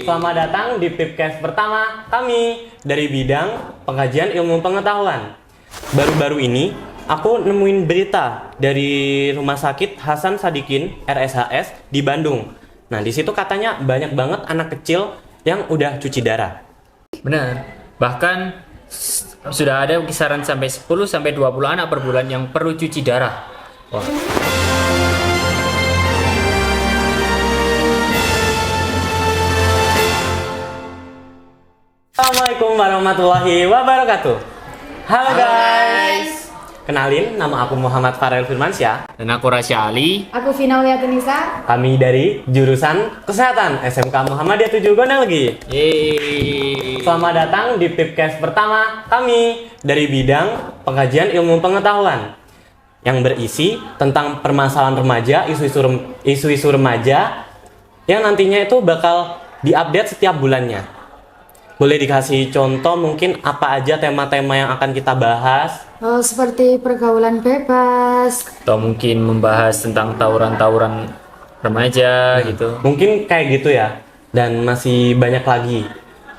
Selamat datang di Pipcast pertama kami dari bidang pengkajian ilmu pengetahuan. Baru-baru ini aku nemuin berita dari Rumah Sakit Hasan Sadikin RSHS di Bandung. Nah, di situ katanya banyak banget anak kecil yang udah cuci darah. Benar. Bahkan sudah ada kisaran sampai 10 sampai 20 anak per bulan yang perlu cuci darah. Wah. Assalamualaikum warahmatullahi wabarakatuh. Halo guys. Kenalin, nama aku Muhammad Farel Firmansyah. Dan aku Rasya Ali. Aku Vina Uliatunisa. Kami dari jurusan Kesehatan SMK Muhammadiyah 7 Gondanggi. Yeay. Selamat datang di Pipcast pertama kami dari bidang pengkajian ilmu pengetahuan yang berisi tentang permasalahan remaja, isu-isu remaja yang nantinya itu bakal diupdate setiap bulannya. Boleh dikasih contoh mungkin apa aja tema-tema yang akan kita bahas? Seperti pergaulan bebas. Atau mungkin membahas tentang tawuran-tawuran remaja gitu. Mungkin kayak gitu ya. Dan masih banyak lagi.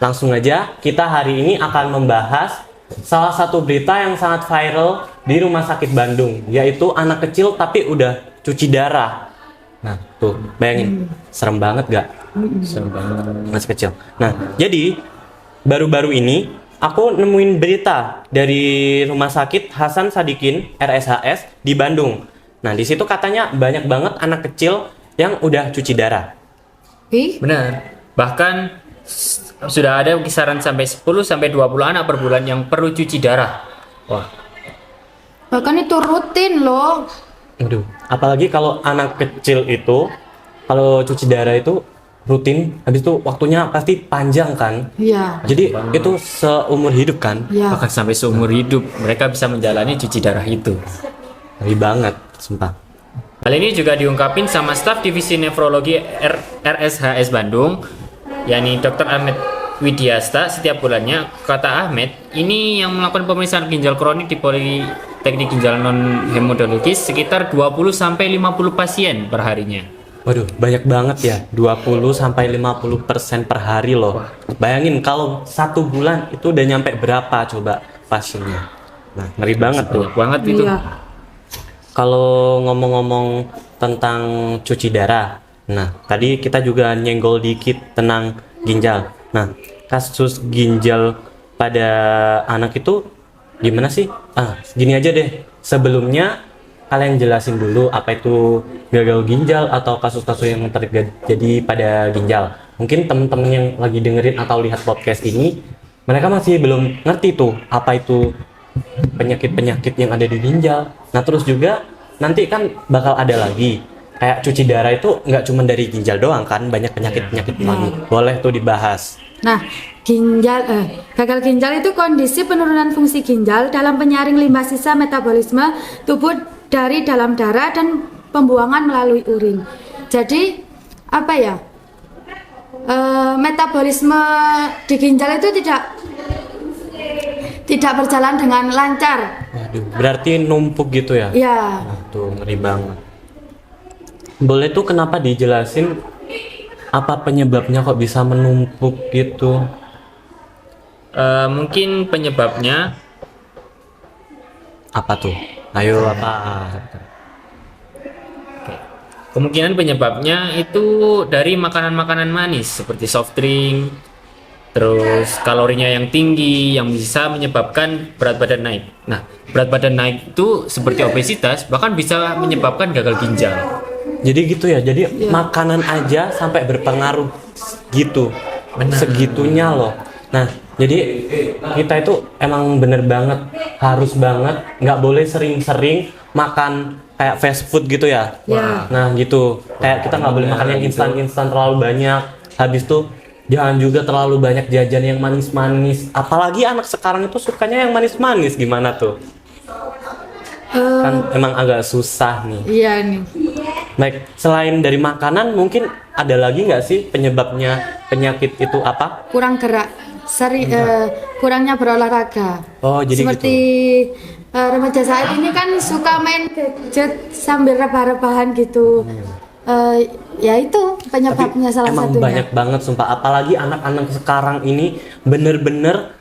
Langsung aja kita hari ini akan membahas salah satu berita yang sangat viral di Rumah Sakit Bandung, yaitu anak kecil tapi udah cuci darah. Nah, tuh, bayangin. Serem banget gak? Serem banget. Masih kecil. Nah, jadi baru-baru ini aku nemuin berita dari Rumah Sakit Hasan Sadikin RSHS di Bandung. Nah, di situ katanya banyak banget anak kecil yang udah cuci darah. Benar. Bahkan sudah ada kisaran sampai 10 sampai 20 anak per bulan yang perlu cuci darah. Wah. Bahkan itu rutin loh. Aduh, apalagi kalau anak kecil itu kalau cuci darah itu rutin, habis itu waktunya pasti panjang kan? Iya. Jadi itu seumur hidup kan? Iya. Bahkan sampai seumur hidup mereka bisa menjalani cuci darah itu. Ngeri banget, sumpah. Hal ini juga diungkapin sama staf divisi nefrologi RSHS Bandung, yakni Dr. Ahmed Widiasta setiap bulannya. Kata Ahmed, ini yang melakukan pemeriksaan ginjal kronik di Politeknik Ginjal Non Hemodologis sekitar 20 sampai 50 pasien per harinya. Waduh, banyak banget ya, 20-50% per hari loh. Bayangin kalau satu bulan itu udah nyampe berapa coba pasiennya. Nah, ngeri banget tuh. Banyak banget itu. Iya. Kalau ngomong-ngomong tentang cuci darah, nah tadi kita juga nyenggol dikit tentang ginjal. Nah, kasus ginjal pada anak itu gimana sih? Gini aja deh, sebelumnya kalian jelasin dulu apa itu gagal ginjal atau kasus-kasus yang terjadi pada ginjal. Mungkin teman-teman yang lagi dengerin atau lihat podcast ini, mereka masih belum ngerti tuh apa itu penyakit-penyakit yang ada di ginjal. Nah, terus juga nanti kan bakal ada lagi kayak cuci darah itu nggak cuma dari ginjal doang kan, banyak penyakit-penyakit lagi. Boleh tuh dibahas. Nah, gagal ginjal itu kondisi penurunan fungsi ginjal dalam penyaring limbah sisa metabolisme tubuh dari dalam darah dan pembuangan melalui urin. Jadi apa ya? Metabolisme di ginjal itu tidak berjalan dengan lancar. Waduh, berarti numpuk gitu ya? Ya. Tuh ngeri banget. Boleh tuh kenapa dijelasin apa penyebabnya kok bisa menumpuk gitu? Mungkin penyebabnya Apa tuh? Ayo apa? kemungkinan penyebabnya itu dari makanan-makanan manis seperti soft drink, terus kalorinya yang tinggi yang bisa menyebabkan berat badan naik. Nah, berat badan naik itu seperti obesitas bahkan bisa menyebabkan gagal ginjal. Jadi gitu ya. Jadi makanan aja sampai berpengaruh gitu. Benar. Segitunya loh. Nah, jadi kita itu emang bener banget, harus banget nggak boleh sering-sering makan kayak fast food gitu ya. Ya. Nah gitu, kayak kita nggak boleh makan yang instan-instan terlalu banyak. Habis itu jangan juga terlalu banyak jajan yang manis-manis. Apalagi anak sekarang itu sukanya yang manis-manis, gimana tuh? Kan emang agak susah nih. Iya nih. Baik, selain dari makanan mungkin ada lagi nggak sih penyebabnya penyakit itu apa? Kurang gerak, kurangnya berolahraga. Oh, jadi seperti remaja saat ini kan suka main gadget sambil rebah-rebahan gitu. Ya itu penyebabnya salah emang satunya. banyak banget sumpah, apalagi anak-anak sekarang ini bener-bener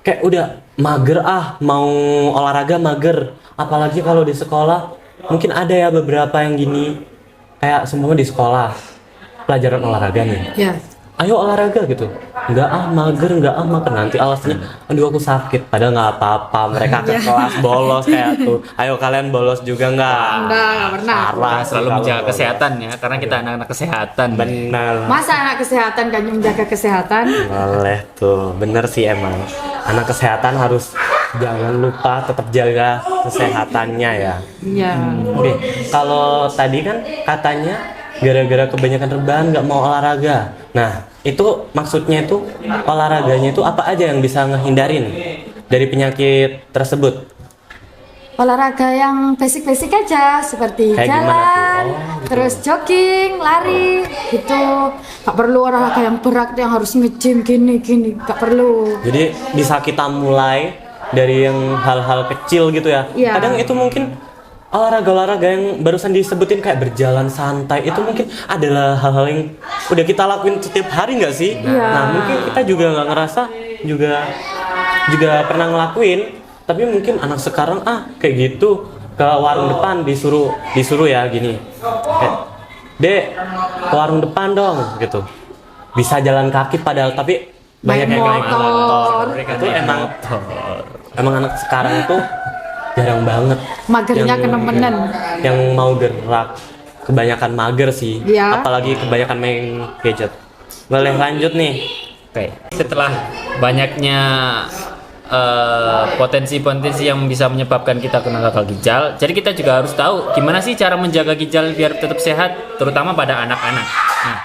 kayak udah mager mau olahraga mager, apalagi kalau di sekolah mungkin ada ya beberapa yang gini, kayak semuanya di sekolah pelajaran olahraga nih, Ya. ayo olahraga gitu, nggak mager nanti alasannya aduh aku sakit, padahal nggak apa-apa, mereka ke kelas bolos kayak tuh, ayo kalian bolos juga nggak Nggak pernah. parah Selalu kalau menjaga bolos. kesehatan ya, karena kita anak-anak kesehatan. Benar. Masa anak kesehatan kan yang menjaga kesehatan? Boleh tuh, bener sih emang. Anak kesehatan harus jangan lupa tetap jaga kesehatannya ya. Iya. Oke, kalau tadi kan katanya gara-gara kebanyakan rebahan nggak mau olahraga. Nah, itu maksudnya itu olahraganya itu apa aja yang bisa ngehindarin dari penyakit tersebut? Olahraga yang basic-basic aja seperti Kayak gimana tuh? jalan, Oh, gitu. terus jogging, lari, gitu. Gak perlu olahraga yang berat yang harus nge-gym gini, gak perlu. Jadi bisa kita mulai dari yang hal-hal kecil gitu ya. Iya. Kadang itu mungkin olahraga-olahraga yang barusan disebutin kayak berjalan santai itu mungkin adalah hal-hal yang udah kita lakuin setiap hari nggak sih? Iya. Nah mungkin kita juga nggak ngerasa juga pernah ngelakuin, tapi mungkin anak sekarang kayak gitu ke warung depan disuruh ya gini, kayak, Dek ke warung depan dong gitu. Bisa jalan kaki padahal tapi banyak Naik yang naik motor. motor. Itu emang anak sekarang tuh jarang banget Magernya yang- kenemenen. yang mau gerak, kebanyakan mager sih. Iya. Apalagi kebanyakan main gadget. Boleh lanjut nih. Oke, setelah banyaknya potensi-potensi yang bisa menyebabkan kita kena gagal ginjal, jadi kita juga harus tahu gimana sih cara menjaga ginjal biar tetap sehat, terutama pada anak-anak. Nah,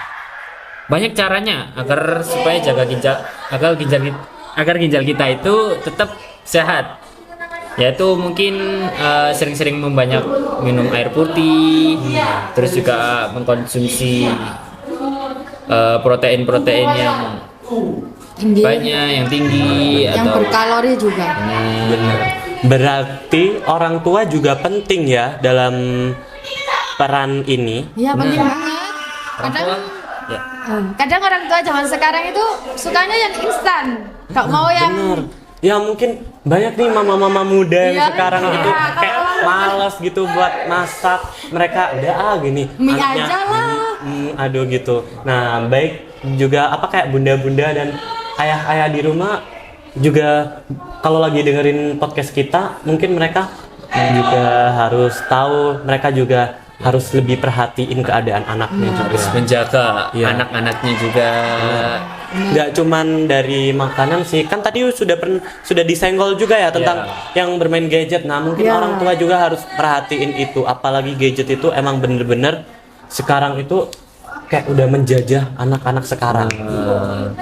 banyak caranya agar supaya agar ginjal kita itu tetap sehat. Yaitu mungkin sering-sering membanyak minum air putih, terus juga mengkonsumsi protein-protein yang Tinggi, banyak, yang tinggi yang atau berkalori juga. Bener. Berarti orang tua juga penting ya dalam peran ini. Iya penting banget. orang tua ya. Kadang orang tua zaman sekarang itu sukanya yang instan, gak mau yang Bener. Ya mungkin banyak nih mama-mama muda yang Iya, sekarang iya. itu kayak malas gitu buat masak. Mereka udah gini. Mie anaknya, aja lah. aduh gitu. Nah baik juga apa kayak bunda-bunda dan ayah-ayah di rumah juga kalau lagi dengerin podcast kita mungkin mereka juga harus tahu, mereka juga harus lebih perhatiin keadaan anaknya juga. Harus menjaga Iya. anak-anaknya juga. Nggak cuman dari makanan sih, kan tadi sudah disenggol juga ya tentang yang bermain gadget. Nah mungkin Ya. orang tua juga harus perhatiin itu, apalagi gadget itu emang bener-bener sekarang itu kayak udah menjajah anak-anak sekarang.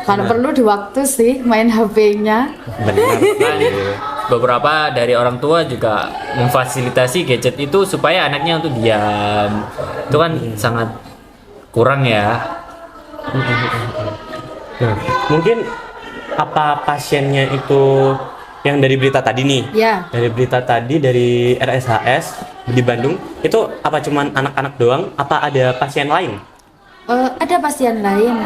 kalau perlu di waktu sih main HP-nya. Benar. Kan beberapa dari orang tua juga memfasilitasi gadget itu supaya anaknya untuk diam. Itu kan sangat kurang ya. Nah, mungkin apa pasiennya itu yang dari berita tadi nih? Ya. Dari berita tadi dari RSHS di Bandung itu apa cuman anak-anak doang? Apa ada pasien lain? Ada pasien lain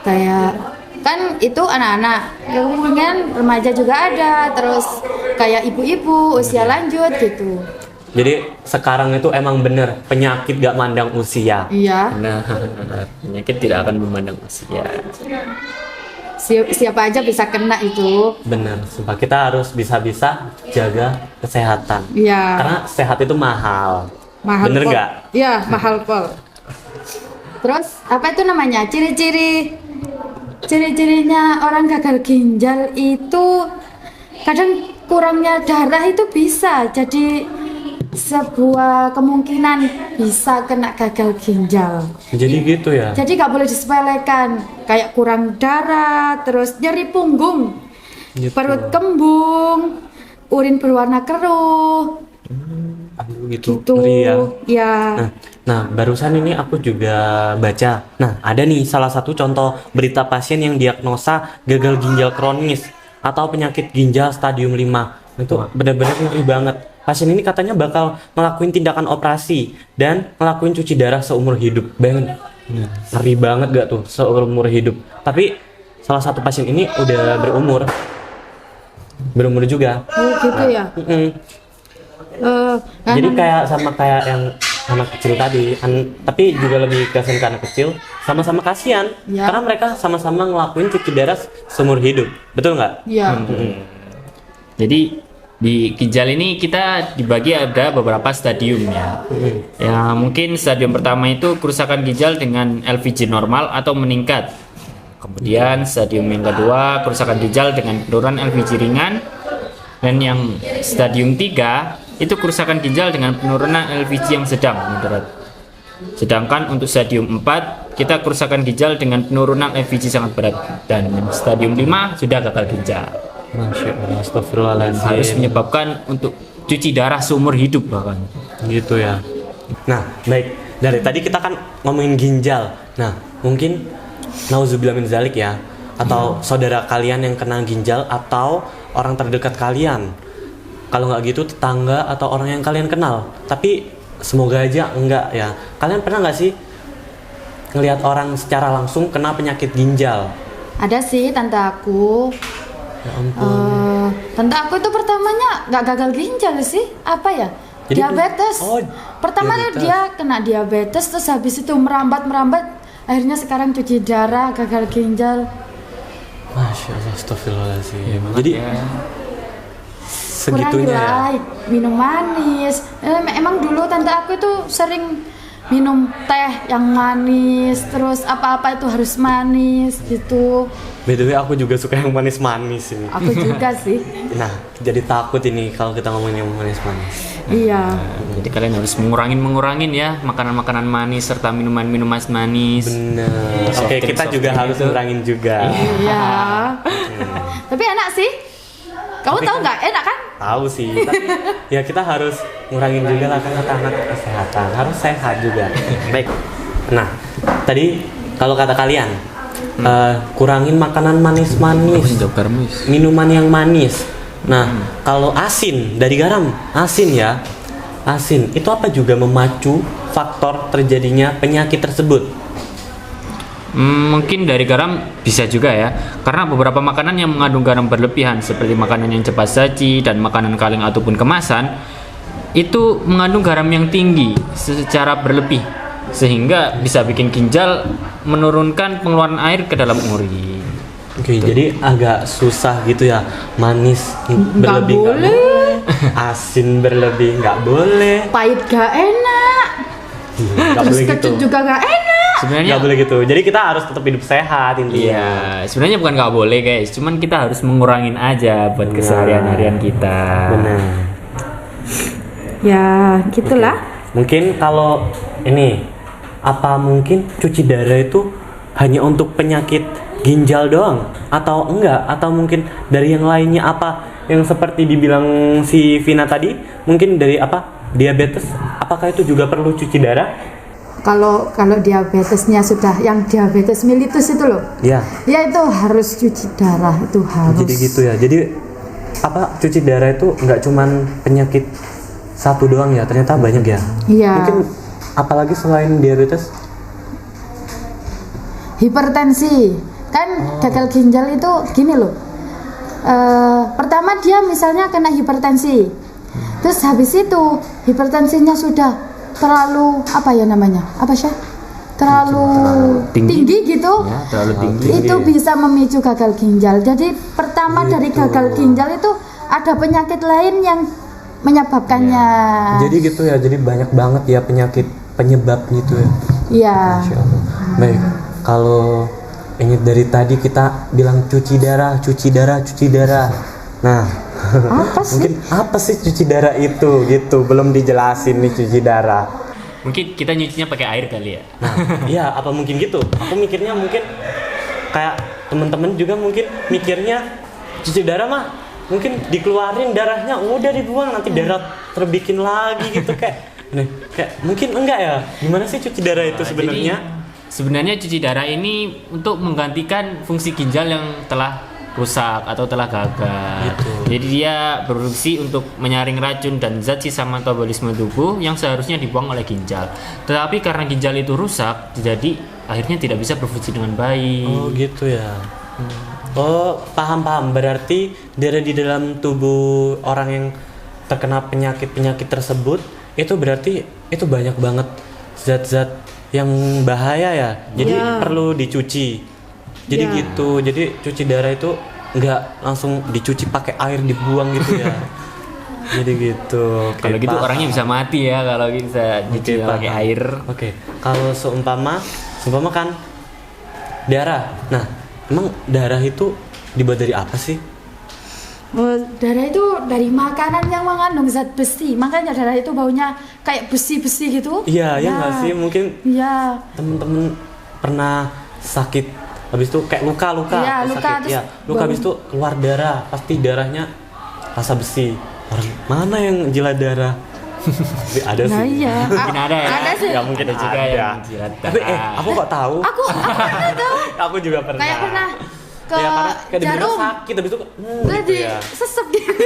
kayak kan itu anak-anak, kemudian remaja juga ada, terus kayak ibu-ibu usia lanjut gitu. Jadi sekarang itu emang bener penyakit gak mandang usia. Iya. Nah, penyakit tidak akan memandang usia. Siapa aja bisa kena itu. Bener, sumpah kita harus bisa-bisa jaga kesehatan. Iya. Karena sehat itu mahal. Mahal. Bener Pol. nggak? Iya, mahal pol. Terus apa itu namanya? Ciri-cirinya orang gagal ginjal itu kadang kurangnya darah itu bisa jadi sebuah kemungkinan bisa kena gagal ginjal. Jadi gitu ya. Jadi nggak boleh disepelekan, kayak kurang darah, terus nyeri punggung, Gitu. perut kembung, urin berwarna keruh, Aduh, gitu. gitu. Ngeri ya. Ya. Nah, barusan ini aku juga baca. Nah, ada nih salah satu contoh berita pasien yang diagnosa gagal ginjal kronis atau penyakit ginjal stadium 5. Itu benar-benar ngeri banget. Pasien ini katanya bakal ngelakuin tindakan operasi dan ngelakuin cuci darah seumur hidup. Bayangin, Ngeri banget gak tuh seumur hidup. Tapi salah satu pasien ini udah berumur juga. Oh gitu ya. Jadi kayak yang anak kecil tadi, tapi juga lebih kasihan ke anak kecil, sama-sama kasihan Ya. karena mereka sama-sama ngelakuin cuci darah seumur hidup, betul nggak? Iya. Jadi di ginjal ini kita dibagi ada beberapa stadium ya. Ya mungkin stadium pertama itu kerusakan ginjal dengan LVG normal atau meningkat. Kemudian stadium yang kedua kerusakan ginjal dengan penurunan LVG ringan. Dan yang stadium 3 itu kerusakan ginjal dengan penurunan LVG yang sedang moderat. Sedangkan untuk stadium 4 kita kerusakan ginjal dengan penurunan LVG sangat berat. Dan stadium 5 sudah gagal ginjal. Masya Allah, astagfirullahaladzim. Harus menyebabkan untuk cuci darah seumur hidup bahkan. Gitu ya. Nah, baik. Dari tadi kita kan ngomongin ginjal. Nah, mungkin nauzubillah min zalik ya, atau saudara kalian yang kena ginjal atau orang terdekat kalian. Kalau nggak gitu tetangga atau orang yang kalian kenal. Tapi semoga aja enggak ya. Kalian pernah nggak sih ngelihat orang secara langsung kena penyakit ginjal? Ada sih tante aku. Ya ampun. Tante aku itu pertamanya nggak gagal ginjal sih, apa ya? Jadi Diabetes. oh, Pertama diabetes. dia kena diabetes, terus habis itu merambat, akhirnya sekarang cuci darah, gagal ginjal. Masya Allah, astagfirullahaladzim. Jadi segitunya Kurangi ya. lah minum manis. Emang dulu tante aku itu sering minum teh yang manis, terus apa-apa itu harus manis gitu. By the way, aku juga suka yang manis-manis ini. Aku juga sih. Nah, jadi takut ini kalau kita ngomongin yang manis-manis. Iya. Jadi kalian harus mengurangin ya makanan-makanan manis serta minuman-minuman manis. Bener. Soft Oke, drink, kita soft juga drink harus itu. ngurangin juga. Iya. Tapi enak sih. Kamu Tapi tahu kan- nggak? Enak kan? Tahu sih, tapi ya kita harus ngurangin juga lah kan kata anak kesehatan. Harus sehat juga. Baik. Nah, tadi kalau kata kalian kurangin makanan manis-manis, minuman yang manis. Nah, kalau asin dari garam, asin ya. Asin itu apa juga memacu faktor terjadinya penyakit tersebut? Mungkin dari garam bisa juga ya, karena beberapa makanan yang mengandung garam berlebihan seperti makanan yang cepat saji dan makanan kaleng ataupun kemasan itu mengandung garam yang tinggi secara berlebih sehingga bisa bikin ginjal menurunkan pengeluaran air ke dalam urin. Oke, jadi agak susah gitu ya. Manis Nggak berlebih nggak boleh. asin berlebih nggak boleh. Pahit gak enak. Nggak Terus boleh gitu. kecut juga gak enak. Sebenarnya Nggak boleh gitu. Jadi kita harus tetap hidup sehat intinya. iya, sebenarnya bukan nggak boleh guys, cuman kita harus mengurangin aja buat keseharian-harian kita. Benar. Ya, gitulah. Mungkin kalau ini apa mungkin cuci darah itu hanya untuk penyakit ginjal doang atau enggak, atau mungkin dari yang lainnya, apa yang seperti dibilang si Vina tadi, mungkin dari apa diabetes, apakah itu juga perlu cuci darah? Kalau diabetesnya sudah yang diabetes mellitus itu loh. Ya, Ya itu harus cuci darah, itu harus. jadi gitu ya. Jadi apa cuci darah itu nggak cuman penyakit satu doang ya, ternyata banyak ya. Iya. Mungkin apalagi selain diabetes? Hipertensi. Kan gagal ginjal itu gini loh. Pertama dia misalnya kena hipertensi. Terus habis itu hipertensinya sudah terlalu apa ya namanya? Apa sih? Terlalu tinggi gitu. Ya, terlalu tinggi. Itu bisa memicu gagal ginjal. Jadi pertama dari gagal ginjal itu ada penyakit lain yang menyebabkannya. Jadi gitu ya, jadi banyak banget ya penyakit penyebab gitu ya. Iya. Masya Allah. Baik, kalau ini dari tadi kita bilang cuci darah. Nah, Apa sih? mungkin apa sih cuci darah itu gitu? Belum dijelasin nih cuci darah. Mungkin kita nyucinya pakai air kali ya. Nah, iya apa mungkin gitu? Aku mikirnya mungkin kayak teman-teman juga mungkin mikirnya cuci darah mah mungkin dikeluarin darahnya udah dibuang, nanti darah terbikin lagi gitu kayak. Nih, kayak mungkin enggak ya? Gimana sih cuci darah itu sebenarnya? Jadi, sebenarnya cuci darah ini untuk menggantikan fungsi ginjal yang telah rusak atau telah gagal. Gitu. Jadi dia berfungsi untuk menyaring racun dan zat sisa metabolisme tubuh yang seharusnya dibuang oleh ginjal. Tetapi karena ginjal itu rusak, jadi akhirnya tidak bisa berfungsi dengan baik. Oh gitu ya. Oh paham. Berarti darah di dalam tubuh orang yang terkena penyakit tersebut itu berarti itu banyak banget zat-zat yang bahaya ya. Jadi Ya. perlu dicuci. Jadi Ya. gitu. Jadi cuci darah itu nggak langsung dicuci pakai air dibuang gitu ya. Jadi gitu. Oke, Kalau gitu paham. orangnya bisa mati ya kalau bisa dicuci Oke, pakai paham. air. Oke, kalau seumpama kan darah. Nah, emang darah itu dibuat dari apa sih? Oh, darah itu dari makanan yang mengandung zat besi, makanya darah itu baunya kayak besi-besi gitu. Iya, ya nggak sih? Mungkin Iya. temen-temen pernah sakit, habis itu kayak luka-luka, Iya, terus luka, sakit, terus ya, luka habis itu keluar darah, pasti darahnya rasa besi. Orang mana yang jilat darah? Tapi ada Nah sih. iya. Mungkin ada ya. Ada sih. Ya mungkin Ada juga ada. yang jilat Tapi darah. aku kok tahu? Aku pernah tahu. Aku juga pernah. Kayak pernah ke Ya, karena kayak dibilang jarum. sakit, habis itu Terus gitu ya. sesep gitu.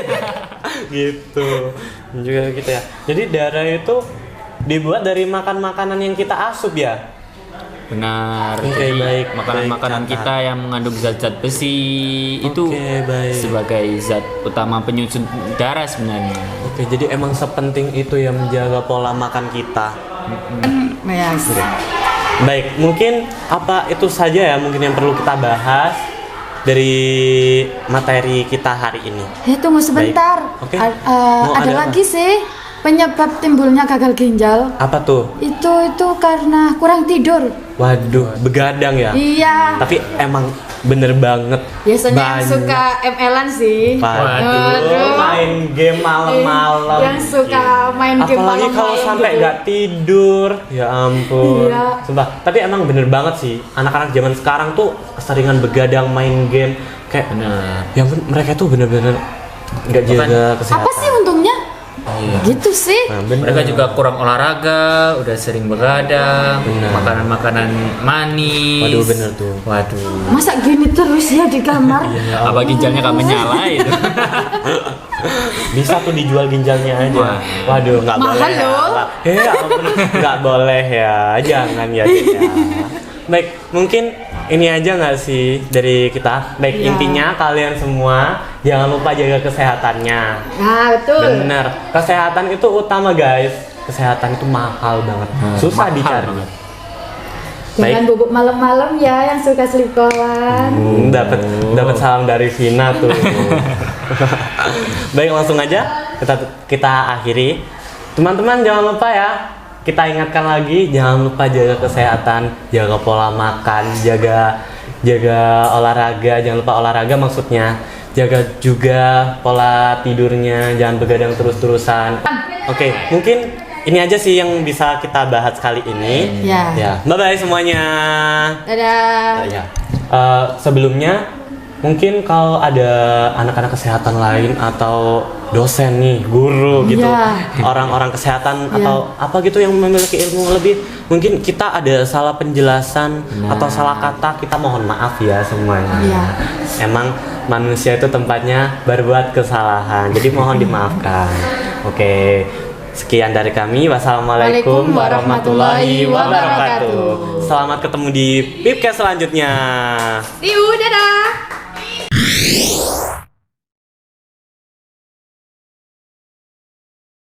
Gitu juga gitu ya. Jadi darah itu dibuat dari makanan yang kita asup ya. Benar. Oke, Jadi baik, makanan-makanan baik, kita yang mengandung zat-zat besi itu Oke, baik. sebagai zat utama penyusun darah sebenarnya. Oke, jadi emang sepenting itu ya menjaga pola makan kita. Yes. Baik, mungkin apa itu saja ya mungkin yang perlu kita bahas dari materi kita hari ini. Tunggu sebentar. Oke. Ada Mau ada apa? lagi sih penyebab timbulnya gagal ginjal. Apa tuh? Itu karena kurang tidur. Waduh, begadang ya. Iya. Tapi emang bener banget. Biasanya yang banyak. suka ML-an sih. Waduh, main game malam-malam. Yang suka main game Apalagi malam-malam kalau sampai gitu. nggak tidur, ya ampun. Iya. Sumpah. Tapi emang bener banget sih, anak-anak zaman sekarang tuh keseringan begadang main game. Kayak, Benar. ya ampun, mereka tuh bener-bener nggak jaga kesehatan. Apa sih untungnya? Iya. Gitu sih. Nah, bener. Mereka juga kurang olahraga, udah sering begadang, Benar. makanan-makanan manis. Waduh, bener tuh. Waduh. Masa gini terus ya di kamar? Apa ginjalnya gak menyala itu? Bisa tuh dijual ginjalnya aja. Wah. Waduh, nggak Mahal boleh. loh. Ya ampun, nggak boleh ya. Jangan ya. Dit, ya. Baik, mungkin ini aja nggak sih dari kita. Baik, Iya. intinya kalian semua jangan lupa jaga kesehatannya. Nah, betul. Bener, kesehatan itu utama guys. Kesehatan itu mahal banget, susah mahal dicari. banget. Jangan bubuk malam-malam ya yang suka selingkuhan. Dapat salam dari Vina tuh. Baik, langsung aja kita akhiri. Teman-teman jangan lupa ya. Kita ingatkan lagi, jangan lupa jaga kesehatan, jaga pola makan, jaga olahraga, jangan lupa olahraga maksudnya. Jaga juga pola tidurnya, jangan begadang terus-terusan. Oke, mungkin ini aja sih yang bisa kita bahas kali ini. Ya. Bye bye semuanya. Dadah. Ya. Sebelumnya mungkin kalau ada anak-anak kesehatan lain atau dosen nih, guru gitu, Iya. orang-orang kesehatan Iya. atau apa gitu yang memiliki ilmu lebih, mungkin kita ada salah penjelasan atau salah kata, kita mohon maaf ya semuanya. Iya. Emang manusia itu tempatnya berbuat kesalahan, jadi mohon dimaafkan. Oke. Sekian dari kami. Wassalamualaikum warahmatullahi wabarakatuh. Selamat ketemu di Pipcast selanjutnya. Dadah.